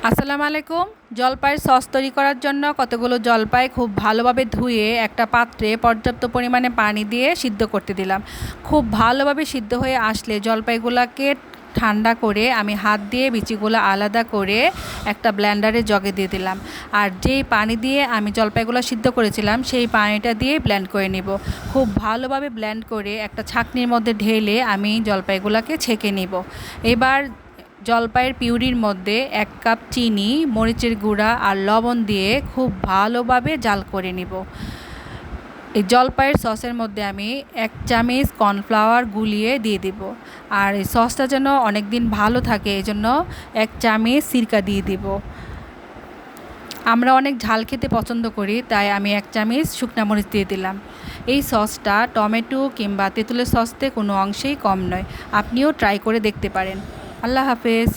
আসসালামু আলাইকুম। জলপাইয়ের সস তৈরি করার জন্য কতগুলো জলপাই খুব ভালোভাবে ধুয়ে একটা পাত্রে পর্যাপ্ত পরিমাণে পানি দিয়ে সিদ্ধ করতে দিলাম। খুব ভালোভাবে সিদ্ধ হয়ে আসলে জলপাইগুলোকে ঠান্ডা করে আমি হাত দিয়ে বিচিগুলো আলাদা করে একটা ব্লেন্ডারে জগে দিয়ে দিলাম। আর যেই পানি দিয়ে আমি জলপাইগুলো সিদ্ধ করেছিলাম সেই পানিটা দিয়ে ব্লেন্ড করে নিব। খুব ভালোভাবে ব্লেন্ড করে একটা ছাঁকনির মধ্যে ঢেলে আমি জলপাইগুলোকে ছেঁকে নিব। এবার জলপাইয়ের পিউরির মধ্যে 1 কাপ চিনি, মরিচের গুঁড়া আর লবণ দিয়ে খুব ভালোভাবে জাল করে নিব। এই জলপাইয়ের সসের মধ্যে আমি 1 চামচ কর্নফ্লাওয়ার গুলিয়ে দিয়ে দিব। আর এই সসটা যেন অনেক দিন ভালো থাকে এজন্য 1 চামচ সিরকা দিয়ে দিব। আমরা অনেক ঝাল খেতে পছন্দ করি, তাই আমি 1 চামচ শুকনা মরিচ দিয়ে দিলাম। এই সসটা টমেটো কিংবা তেঁতুলের সসতে কোনো অংশেই কম নয়। আপনিও ট্রাই করে দেখতে পারেন। আল্লাহ হাফেজ।